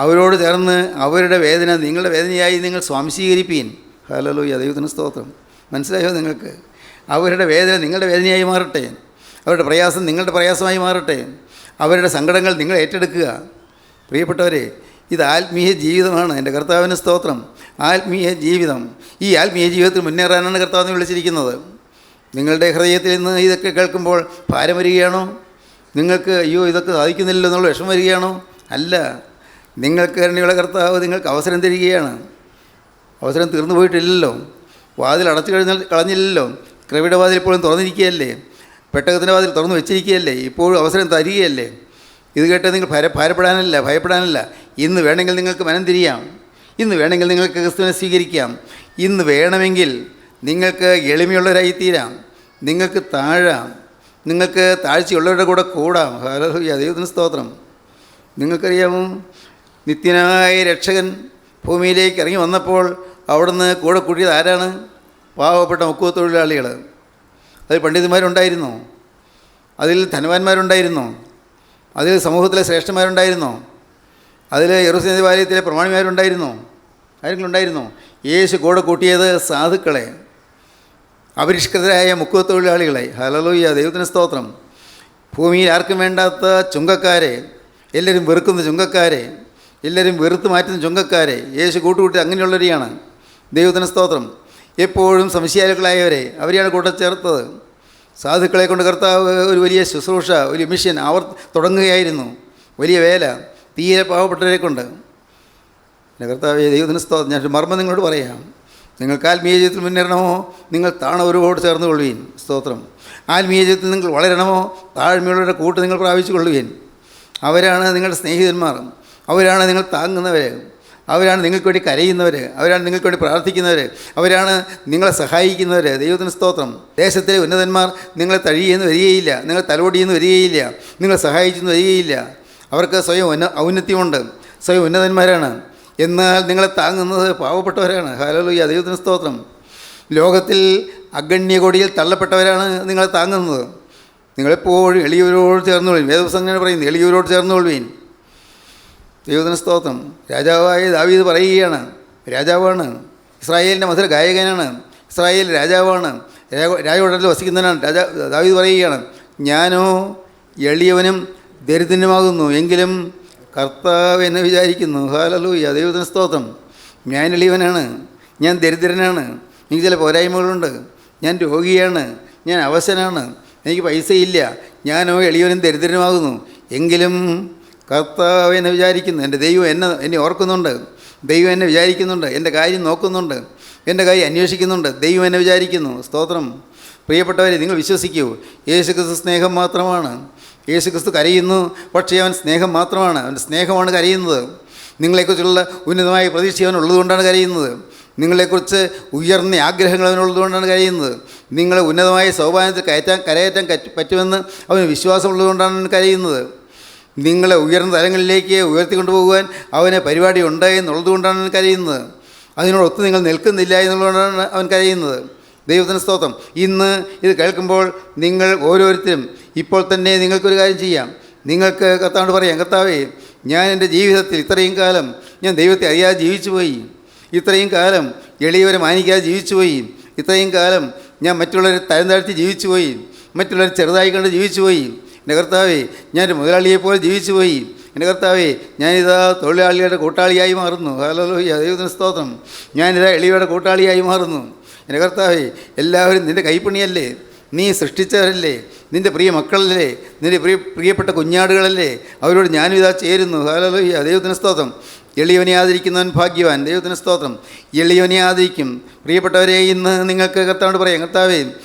അവരോട് ചേർന്ന് അവരുടെ വേദന നിങ്ങളുടെ വേദനയായി നിങ്ങൾ സ്വാംശീകരിപ്പീൻ. ഹല്ലേലൂയ, ദൈവത്തിന് സ്തോത്രം. മനസ്സിലായോ നിങ്ങൾക്ക്? അവരുടെ വേദന നിങ്ങളുടെ വേദനയായി മാറട്ടെ. അവരുടെ പ്രയാസം നിങ്ങളുടെ പ്രയാസമായി മാറട്ടെ. അവരുടെ സങ്കടങ്ങൾ നിങ്ങൾ ഏറ്റെടുക്കുക. പ്രിയപ്പെട്ടവരെ, ഇത് ആത്മീയ ജീവിതമാണ്. എൻ്റെ കർത്താവിന് സ്തോത്രം. ആത്മീയ ജീവിതം. ഈ ആത്മീയ ജീവിതത്തിൽ മുന്നേറാനാണ് കർത്താവിനെ വിളിച്ചിരിക്കുന്നത്. നിങ്ങളുടെ ഹൃദയത്തിൽ നിന്ന് ഇതൊക്കെ കേൾക്കുമ്പോൾ ഭാരം വരികയാണോ? നിങ്ങൾക്ക് അയ്യോ ഇതൊക്കെ സാധിക്കുന്നില്ലല്ലോ എന്നുള്ള വിഷമം വരികയാണോ? അല്ല, നിങ്ങൾക്ക് തന്നെയുള്ള കർത്താവ് നിങ്ങൾക്ക് അവസരം തരികയാണ്. അവസരം തീർന്നു പോയിട്ടില്ലല്ലോ. വാതിൽ അടച്ചു കളഞ്ഞില്ലല്ലോ. കൃപയുടെ വാതിൽ ഇപ്പോഴും തുറന്നിരിക്കുകയല്ലേ? പെട്ടകത്തിൻ്റെ വാതിൽ തുറന്നു വെച്ചിരിക്കുകയല്ലേ? ഇപ്പോഴും അവസരം തരികയല്ലേ? ഇത് കേട്ട് നിങ്ങൾ ഭയപ്പെടാനല്ല. ഇന്ന് വേണമെങ്കിൽ നിങ്ങൾക്ക് മനം തിരിയാം. ഇന്ന് വേണമെങ്കിൽ നിങ്ങൾക്ക് ക്രിസ്തുവിനെ സ്വീകരിക്കാം. ഇന്ന് വേണമെങ്കിൽ നിങ്ങൾക്ക് എളിമയുള്ളവരായിത്തീരാം. നിങ്ങൾക്ക് താഴാം. നിങ്ങൾക്ക് താഴ്ചയുള്ളവരുടെ കൂടെ കൂടാം. ഹല്ലേലൂയ, ദൈവത്തിന് സ്തോത്രം. നിങ്ങൾക്കറിയാമോ, നിത്യനായ രക്ഷകൻ ഭൂമിയിലേക്ക് ഇറങ്ങി വന്നപ്പോൾ അവിടുന്ന് കൂടെ കൂട്ടിയത് ആരാണ്? പാവപ്പെട്ട മുക്കുവത്തൊഴിലാളികൾ. അതിൽ പണ്ഡിതന്മാരുണ്ടായിരുന്നു, അതിൽ ധനവാന്മാരുണ്ടായിരുന്നു, അതിൽ സമൂഹത്തിലെ ശ്രേഷ്ഠന്മാരുണ്ടായിരുന്നു, അതിൽ യെരൂശലേം ദേവാലയത്തിലെ പ്രമാണിമാരുണ്ടായിരുന്നു. ആരെങ്കിലും ഉണ്ടായിരുന്നു? യേശു കൂടെ കൂട്ടിയത് സാധുക്കളെ, അപരിഷ്കൃതരായ മുക്കുവത്തൊഴിലാളികളെ. ഹല്ലേലൂയ, ദൈവത്തിന് സ്തോത്രം. ഭൂമിയിൽ ആർക്കും വേണ്ടാത്ത ചുങ്കക്കാരെ, എല്ലാവരും വെറുക്കുന്ന ചുങ്കക്കാരെ, എല്ലാവരും വെറുത്ത് മാറ്റുന്ന ചുങ്കക്കാരെ യേശു കൂട്ടുകൂട്ടി അങ്ങനെയുള്ളവരെയാണ്. ദൈവത്തിന് സ്തോത്രം. എപ്പോഴും സംശയാലുക്കളായവരെ അവരെയാണ് കൂട്ടച്ചേർത്തത്. സാധുക്കളെ കൊണ്ട് കർത്താവ് ഒരു വലിയ ശുശ്രൂഷ, ഒരു മിഷൻ തുടങ്ങുകയായിരുന്നു. വലിയ വേല, തീരെ പാവപ്പെട്ടവരെ കൊണ്ട്. കർത്താവ് ദൈവത്തിന് സ്തോത്രം. ഞാനൊരു മർമ്മം നിങ്ങളോട് പറയാം. നിങ്ങൾക്ക് ആത്മീയ ജീവിതത്തിൽ മുന്നേറണമോ, നിങ്ങൾ താണവരോട് ചേർന്ന് കൊള്ളുവീൻ. സ്തോത്രം. ആത്മീയ ജീവിതത്തിൽ നിങ്ങൾ വളരണമോ, താഴ്മയുള്ളവരുടെ കൂട്ട് നിങ്ങൾ പ്രാപിച്ചു കൊള്ളുവീൻ. അവരാണ് നിങ്ങളുടെ സ്നേഹിതന്മാർ, അവരാണ് നിങ്ങൾ താങ്ങുന്നവർ, അവരാണ് നിങ്ങൾക്ക് വേണ്ടി കരയുന്നവർ, അവരാണ് നിങ്ങൾക്ക് വേണ്ടി പ്രാർത്ഥിക്കുന്നവർ, അവരാണ് നിങ്ങളെ സഹായിക്കുന്നവർ. ദൈവത്തിന് സ്തോത്രം. ദേശത്തിലെ ഉന്നതന്മാർ നിങ്ങളെ തഴിയെന്ന് വരികയില്ല, നിങ്ങൾ തലോടിയെന്ന് വരികയില്ല, നിങ്ങളെ സഹായിച്ചെന്ന് വരികയില്ല. അവർക്ക് സ്വയം ഔന്നത്യമുണ്ട്, സ്വയം ഉന്നതന്മാരാണ്. എന്നാൽ നിങ്ങളെ താങ്ങുന്നത് പാവപ്പെട്ടവരാണ്. ഹല്ലേലൂയ, ദൈവത്തിന് സ്തോത്രം. ലോകത്തിൽ അഗണ്യകൊടിയിൽ തള്ളപ്പെട്ടവരാണ് നിങ്ങളെ താങ്ങുന്നത്. നിങ്ങളെപ്പോഴും എളിയവരോട് ചേർന്നുകൊള്ളുവീൻ. വേദപുസ്തകം അങ്ങനെ പറയുന്നു, എളിയവരോട് ചേർന്നുകൊള്ളുവീൻ. ദൈവത്തിന് സ്തോത്രം. രാജാവായ ദാവീദ് പറയുകയാണ്, രാജാവാണ്, ഇസ്രായേലിൻ്റെ മധുര ഗായകനാണ്, ഇസ്രായേൽ രാജാവാണ്, രാജകൊട്ടാരത്തിൽ വസിക്കുന്നവനാണ്. ദാവീദ് പറയുകയാണ്, ഞാനോ എളിയവനും ദരിദ്രനുമാകുന്നു, എങ്കിലും കർത്താവ് എന്നെ വിചാരിക്കുന്നു. ഹല്ലേലൂയ, ദൈവത്തിന് സ്തോത്രം. ഞാൻ എളിയവനാണ്, ഞാൻ ദരിദ്രനാണ്, എനിക്ക് ചില പോരായ്മകളുണ്ട്, ഞാൻ രോഗിയാണ്, ഞാൻ അവശനാണ്, എനിക്ക് പൈസയില്ല, ഞാനോ എളിയവനും ദരിദ്രനുമാകുന്നു, എങ്കിലും കർത്താവ് എന്നെ വിചാരിക്കുന്നു. എൻ്റെ ദൈവം എന്നെ ഓർക്കുന്നുണ്ട്, ദൈവം എന്നെ വിചാരിക്കുന്നുണ്ട്, എൻ്റെ കാര്യം നോക്കുന്നുണ്ട്, എൻ്റെ കാര്യം അന്വേഷിക്കുന്നുണ്ട്. ദൈവം എന്നെ വിചാരിക്കുന്നു. സ്തോത്രം. പ്രിയപ്പെട്ടവരെ, നിങ്ങൾ വിശ്വസിക്കൂ, യേശുക്രിസ്തു സ്നേഹം മാത്രമാണ്. യേശുക്രിസ്തു കരയുന്നു, പക്ഷേ അവൻ സ്നേഹം മാത്രമാണ്. അവൻ്റെ സ്നേഹമാണ് കരയുന്നത്. നിങ്ങളെക്കുറിച്ചുള്ള ഉന്നതമായ പ്രതീക്ഷ അവനുള്ളതുകൊണ്ടാണ് കരയുന്നത്. നിങ്ങളെക്കുറിച്ച് ഉയർന്ന ആഗ്രഹങ്ങൾ അവനുള്ളതുകൊണ്ടാണ് കരയുന്നത്. നിങ്ങളെ ഉന്നതമായ സൗഭാഗ്യത്തിൽ കരയറ്റാൻ പറ്റുമെന്ന് അവന് വിശ്വാസമുള്ളതുകൊണ്ടാണ് കരയുന്നത്. നിങ്ങളെ ഉയർന്ന തലങ്ങളിലേക്ക് ഉയർത്തിക്കൊണ്ടുപോകുവാൻ അവന് പരിപാടി ഉണ്ട് എന്നുള്ളതുകൊണ്ടാണ് അവൻ കരയുന്നത്. അതിനോടൊത്ത് നിങ്ങൾ നിൽക്കുന്നില്ല എന്നുള്ളതുകൊണ്ടാണ് അവൻ കരയുന്നത്. ദൈവത്തിന് സ്തോത്രം. ഇന്ന് ഇത് കേൾക്കുമ്പോൾ നിങ്ങൾ ഓരോരുത്തരും ഇപ്പോൾ തന്നെ നിങ്ങൾക്കൊരു കാര്യം ചെയ്യാം. നിങ്ങൾക്ക് കർത്താവിനോട് പറയാം, കർത്താവേ, ഞാൻ എൻ്റെ ജീവിതത്തിൽ ഇത്രയും കാലം ഞാൻ ദൈവത്തെ അറിയാതെ ജീവിച്ചുപോയി, ഇത്രയും കാലം എളിയവരെ മാനിക്കാതെ ജീവിച്ചുപോയി, ഇത്രയും കാലം ഞാൻ മറ്റുള്ളവരെ തരം താഴ്ത്തി ജീവിച്ചുപോയി, മറ്റുള്ളവരെ ചെറുതായി കണ്ട് ജീവിച്ചുപോയി. എൻ്റെ കർത്താവേ, ഞാനൊരു മുതലാളിയെപ്പോലെ ജീവിച്ചുപോയി. എൻ്റെ കർത്താവേ, ഞാനിതാ തൊഴിലാളിയുടെ കൂട്ടാളിയായി മാറുന്നു. ഹല്ലേലൂയ, ദൈവത്തിന് സ്തോത്രം. ഞാനിതാ എളിയവരുടെ കൂട്ടാളിയായി മാറുന്നു. എൻ്റെ കർത്താവേ, എല്ലാവരും നിൻ്റെ കൈപ്പണിയല്ലേ, നീ സൃഷ്ടിച്ചവരല്ലേ, നിൻ്റെ പ്രിയ മക്കളല്ലേ, നിൻ്റെ പ്രിയപ്പെട്ട കുഞ്ഞാടുകളല്ലേ, അവരോട് ഞാനും ഇതാ ചേരുന്നു. ഹല്ലേലൂയ, ദൈവത്തിന് സ്തോത്രം. എളിയവനെ ആദരിക്കുന്നവൻ ഭാഗ്യവാൻ. ദൈവത്തിന് സ്തോത്രം. എളിയവനെ ആദരിക്കും. പ്രിയപ്പെട്ടവരെ, ഇന്ന് നിങ്ങൾക്ക് കർത്താവിനോട് പറയാം, കർത്താവേ,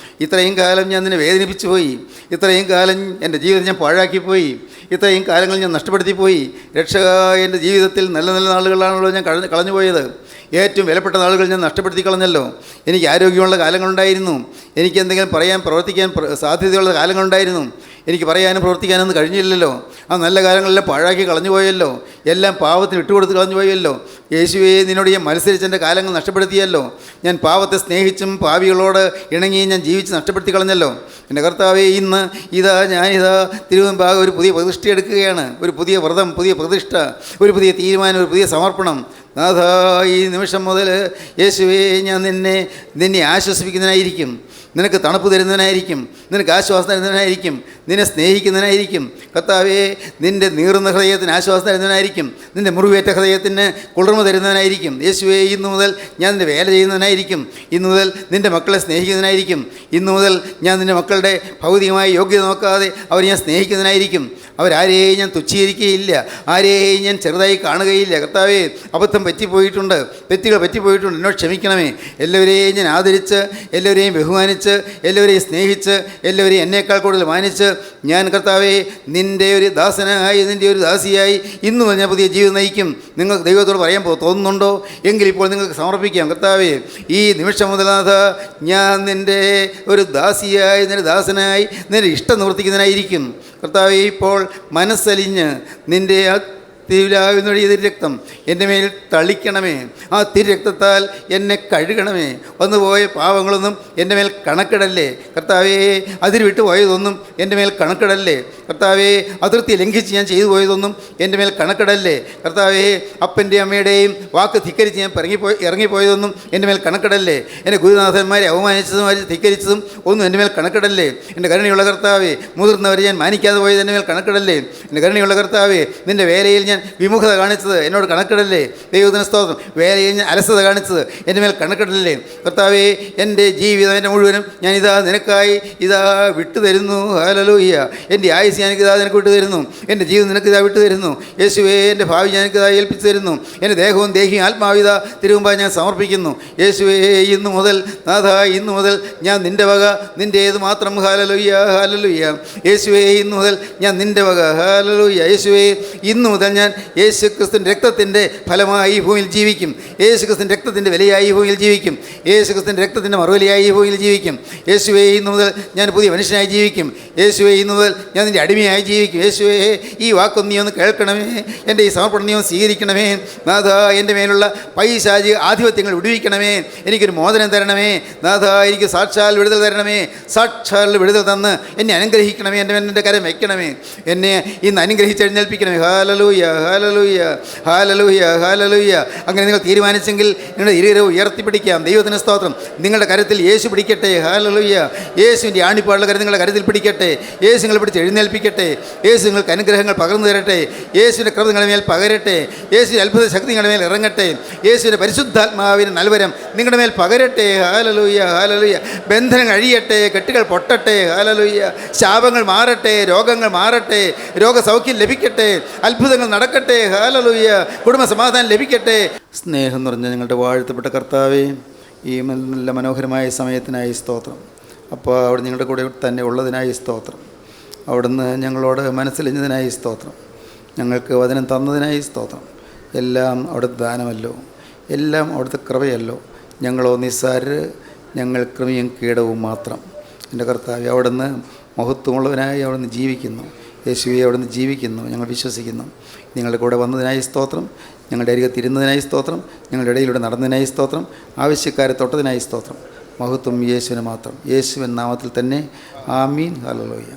ഇത്രയും കാലം ഞാൻ നിന്നെ വേദനിപ്പിച്ചു പോയി, ഇത്രയും കാലം എൻ്റെ ജീവിതം ഞാൻ പാഴാക്കിപ്പോയി, ഇത്രയും കാലങ്ങൾ ഞാൻ നഷ്ടപ്പെടുത്തിപ്പോയി. രക്ഷക, എൻ്റെ ജീവിതത്തിൽ നല്ല നല്ല നാളുകളാണല്ലോ ഞാൻ കളഞ്ഞു പോയത്. ഏറ്റവും വിലപ്പെട്ട നാളുകൾ ഞാൻ നഷ്ടപ്പെടുത്തി കളഞ്ഞല്ലോ. എനിക്ക് ആരോഗ്യമുള്ള കാലങ്ങളുണ്ടായിരുന്നു, എനിക്ക് എന്തെങ്കിലും പറയാൻ പ്രവർത്തിക്കാൻ സാധ്യതയുള്ള കാലങ്ങളുണ്ടായിരുന്നു. എനിക്ക് പറയാനും പ്രവർത്തിക്കാനൊന്നും കഴിഞ്ഞില്ലല്ലോ. ആ നല്ല കാലങ്ങളെല്ലാം പാഴാക്കി കളഞ്ഞു പോയല്ലോ, എല്ലാം പാവത്തിന് വിട്ടുകൊടുത്ത് കളഞ്ഞു പോയല്ലോ. യേശുവേ, നിന്നോട് ഞാൻ മത്സരിച്ചെൻ്റെ കാലങ്ങൾ നഷ്ടപ്പെടുത്തിയല്ലോ. ഞാൻ പാവത്തെ സ്നേഹിച്ചും പാവികളോട് ഇണങ്ങിയും ഞാൻ ജീവിച്ച് നഷ്ടപ്പെടുത്തി കളഞ്ഞല്ലോ. എൻ്റെ കർത്താവേ, ഇന്ന് ഞാനിതാ തിരുവമ്പാകെ ഒരു പുതിയ പ്രതിഷ്ഠ എടുക്കുകയാണ്. ഒരു പുതിയ വ്രതം, പുതിയ പ്രതിഷ്ഠ, ഒരു പുതിയ തീരുമാനം, ഒരു പുതിയ സമർപ്പണം. നാഥ, ഈ നിമിഷം മുതൽ യേശുവേ, ഞാൻ നിന്നെ ആശ്വസിപ്പിക്കുന്നതിനായിരിക്കും, നിനക്ക് തണുപ്പ് തരുന്നതിനായിരിക്കും, നിനക്ക് ആശ്വാസം തരുന്നതിനായിരിക്കും, നിന്നെ സ്നേഹിക്കുന്നതിനായിരിക്കും. കർത്താവേ, നിൻ്റെ നീറുന്ന ഹൃദയത്തിന് ആശ്വാസം തരുന്നതിനായിരിക്കും, നിൻ്റെ മുറിവേറ്റ ഹൃദയത്തിന് കുളിർമ തരുന്നതിനായിരിക്കും. യേശുവേ, ഇന്നു മുതൽ ഞാൻ നിൻ്റെ വേല ചെയ്യുന്നതിനായിരിക്കും, ഇന്നു മുതൽ നിൻ്റെ മക്കളെ സ്നേഹിക്കുന്നതിനായിരിക്കും, ഇന്നു മുതൽ ഞാൻ നിൻ്റെ മക്കളുടെ ഭൗതികമായ യോഗ്യത നോക്കാതെ അവരെ ഞാൻ സ്നേഹിക്കുന്നതിനായിരിക്കും. അവരാരെയും ഞാൻ തുച്ഛീകരിക്കുകയില്ല, ആരെയും ഞാൻ ചെറുതായി കാണുകയില്ല. കർത്താവേ, അബദ്ധം പറ്റിപ്പോയിട്ടുണ്ട്, തെറ്റുകൾ പറ്റിപ്പോയിട്ടുണ്ട്, എന്നോട് ക്ഷമിക്കണമേ. എല്ലാവരെയും ഞാൻ ആദരിച്ച്, എല്ലാവരെയും ബഹുമാനിച്ച്, എല്ലാവരെയും സ്നേഹിച്ച്, എല്ലാവരെയും എന്നേക്കാൾ കൂടുതൽ മാനിച്ച് ഞാൻ കർത്താവേ നിൻ്റെ ഒരു ദാസനായി, നിൻ്റെ ഒരു ദാസിയായി ഇന്നു ഞാൻ പുതിയ ജീവിതം നയിക്കും. നിങ്ങൾക്ക് ദൈവത്തോട് പറയാൻ തോന്നുന്നുണ്ടോ? എങ്കിൽ ഇപ്പോൾ നിങ്ങൾക്ക് സമർപ്പിക്കാം. കർത്താവേ, ഈ നിമിഷം മുതൽ നാഥ ഞാൻ നിൻ്റെ ഒരു ദാസിയായി, നിൻ്റെ ദാസനായി, നിൻ്റെ ഇഷ്ടം നിവർത്തിക്കുന്നതിനായിരിക്കും. കർത്താവേ, ഇപ്പോൾ മനസ്സലിഞ്ഞ് നിൻ്റെ ആ തിരുവിലാവിനൊഴി തിരുരക്തം എൻ്റെ മേൽ തളിക്കണമേ. ആ തിരുരക്തത്താൽ എന്നെ കഴുകണമേ. വന്നുപോയ പാവങ്ങളൊന്നും എൻ്റെ മേൽ കണക്കിടല്ലേ കർത്താവേ. അതിര് വിട്ടു പോയതൊന്നും എൻ്റെ മേൽ കണക്കിടല്ലേ കർത്താവേ. അതിർത്തി ലംഘിച്ച് ഞാൻ ചെയ്തു പോയതൊന്നും എൻ്റെ മേൽ കണക്കിടല്ലേ കർത്താവേ. അപ്പൻ്റെ അമ്മയുടെയും വാക്ക് ധിക്കരിച്ച് ഞാൻ ഇറങ്ങിപ്പോയതൊന്നും എൻ്റെ മേൽ കണക്കിടല്ലേ. എൻ്റെ ഗുരുനാഥന്മാരെ അവമാനിച്ചതും ധിക്കരിച്ചതും ഒന്നും എൻ്റെ മേൽ കണക്കിടല്ലേ. എൻ്റെ കരുണയുള്ള കർത്താവേ, മുതിർന്നവരെ ഞാൻ മാനിക്കാതെ പോയത് എൻ്റെ മേൽ കണക്കിടല്ലേ. എൻ്റെ കരുണയുള്ള കർത്താവേ, നിൻ്റെ വേലയിൽ ഞാൻ വിമുഖത കാണിച്ചത് എന്നോട് കണക്കിടല്ലേ. ദൈവത്തിന് സ്തോത്രം. വേലയിൽ ഞാൻ അലസത കാണിച്ചത് എൻ്റെ മേൽ കണക്കിടല്ലേ കർത്താവേ. എൻ്റെ ജീവിതം എൻ്റെ മുഴുവനും ഞാൻ ഇതാ നിനക്കായി ഇതാ വിട്ടു തരുന്നു. ഹല്ലേലൂയ. എൻ്റെ ആയുസ് ഞാൻ ഇതാ നിനക്ക് വിട്ടു തരുന്നു. എൻ്റെ ജീവിതം നിനക്ക് ഇതാ വിട്ടു തരുന്നു. യേശുവേ, എൻ്റെ ഭാവി ഞാൻ ഇതാ ഏൽപ്പിച്ചു തരുന്നു. എൻ്റെ ദേഹവും ദേഹിയും ആത്മാവിത തിരുമുമ്പായി ഞാൻ സമർപ്പിക്കുന്നു. യേശുവേ, ഇന്നു മുതൽ നാഥ, ഇന്നു മുതൽ ഞാൻ നിൻ്റെ വക, നിൻ്റേത് മാത്രം. Hallelujah, hallelujah. യേശുവേ, ഇന്നു മുതൽ ഞാൻ നിൻ്റെ വക. ഹല്ലേലൂയ. യേശുവേ, ഇന്നു മുതൽ ഞാൻ യേശു ക്രിസ്തുവിൻ്റെ രക്തത്തിൻ്റെ ഫലമായി ഈ ഭൂമിയിൽ ജീവിക്കും. യേശു ക്രിസ്തുവിൻ്റെ രക്തത്തിൻ്റെ വിലയായി ഈ ഭൂമിയിൽ ജീവിക്കും. യേശു ക്രിസ്തുവിൻ്റെ രക്തത്തിൻ്റെ മറുവിലയായി ഈ ഭൂമിയിൽ ജീവിക്കും. യേശുവേ, ഇന്നു മുതൽ ഞാൻ പുതിയ മനുഷ്യനായി ജീവിക്കും. യേശുവേ, ഇന്നു മുതൽ ഞാൻ നിൻ്റെ അടിമയായി ജീവിക്കും. യേശുവേ, ഈ വാക്കൊന്ന് നീ ഒന്ന് കേൾക്കണമേ. എൻ്റെ ഈ സമർപ്പണം നീ ഒന്ന് സ്വീകരിക്കണമേ. നാഥ, എൻ്റെ മേലുള്ള പൈശാചിക ആധിപത്യങ്ങൾ വിടുവിക്കണമേ. എനിക്കൊരു മോചനം തരണമേ. നാഥ, എനിക്ക് സാക്ഷാൽ വിടുതൽ തരണമേ. സാക്ഷാൽ വിടുതൽ തന്ന് എന്നെ അനുഗ്രഹിക്കണമേ. എൻ്റെ കരം വയ്ക്കണമേ. എന്നെ ഇന്ന് അനുഗ്രഹിച്ച് എഴുന്നേൽപ്പിക്കണമേ. ഹല്ലേലൂയ, ഹല്ലേലൂയ, ഹല്ലേലൂയ, ഹല്ലേലൂയ. അങ്ങനെ നിങ്ങൾ തീരുമാനിച്ചെങ്കിൽ നിങ്ങളുടെ ഇരുകരവും ഉയർത്തിപ്പിടിക്കാം. ദൈവത്തിന് സ്തോത്രം. നിങ്ങളുടെ കരത്തിൽ യേശു പിടിക്കട്ടെ. ഹല്ലേലൂയ. യേശുവിൻ്റെ ആണിപ്പാടുള്ള കരം നിങ്ങളുടെ കരത്തിൽ പിടിക്കട്ടെ. യേശു നിങ്ങൾ പിടിച്ച് എഴുന്നേൽപ്പിക്കട്ടെ. യേശു നിങ്ങൾക്ക് അനുഗ്രഹങ്ങൾ പകർന്നു തരട്ടെ. യേശുവിൻ്റെ കൃപ നിങ്ങളുടെ മേൽ പകരട്ടെ. യേശുവിൻ്റെ അത്ഭുത ശക്തി നിങ്ങളുടെ മേൽ ഇറങ്ങട്ടെ. യേശുവിൻ്റെ പരിശുദ്ധാത്മാവിൻ്റെ നൽവരം നിങ്ങളുടെ മേൽ പകരട്ടെ. Hallelujah, hallelujah. ബന്ധനങ്ങൾ അഴിയട്ടെ, കെട്ടുകൾ പൊട്ടട്ടെ. ഹല്ലേലൂയ. ശാപങ്ങൾ മാറട്ടെ, രോഗങ്ങൾ മാറട്ടെ, രോഗസൗഖ്യം ലഭിക്കട്ടെ, അത്ഭുതങ്ങൾ നടക്കട്ടെ. ഹല്ലേലൂയ. കുടുംബ സമാധാനം ലഭിക്കട്ടെ. സ്നേഹം നിറഞ്ഞ ഞങ്ങളുടെ വാഴ്ത്തപ്പെട്ട കർത്താവേ, ഈ നല്ല മനോഹരമായ സമയത്തിനായി സ്തോത്രം. അപ്പോൾ അവിടെ നിങ്ങളുടെ കൂടെ തന്നെ ഉള്ളതിനായി സ്തോത്രം. അവിടുന്ന് ഞങ്ങളോട് മനസ്സിലിഞ്ഞതിനായി സ്തോത്രം. ഞങ്ങൾക്ക് വചനം തന്നതിനായി സ്തോത്രം. എല്ലാം അവിടുത്തെ ദാനമല്ലോ, എല്ലാം അവിടുത്തെ കൃപയല്ലോ. ഞങ്ങളോ നിസ്സാരര്, ഞങ്ങൾ കൃപയും കീടവും മാത്രം. എൻ്റെ കർത്താവേ, അവിടുന്ന് മഹത്വമുള്ളവനായി അവിടുന്ന് ജീവിക്കുന്നു. യേശുവെ, അവിടുന്ന് ജീവിക്കുന്നു. ഞങ്ങൾ വിശ്വസിക്കുന്നു. നിങ്ങളുടെ കൂടെ വന്നതിനായി സ്തോത്രം. ഞങ്ങളുടെ അരികത്ത് ഇരുന്നതിനായി സ്തോത്രം. ഞങ്ങളുടെ ഇടയിലൂടെ നടന്നതിനായി സ്തോത്രം. ആവശ്യക്കാരെ തൊട്ടതിനായി സ്തോത്രം. മഹത്വം യേശുവിന് മാത്രം. യേശുവിൻ നാമത്തിൽ തന്നെ. ആമീൻ. ഹല്ലേലൂയ.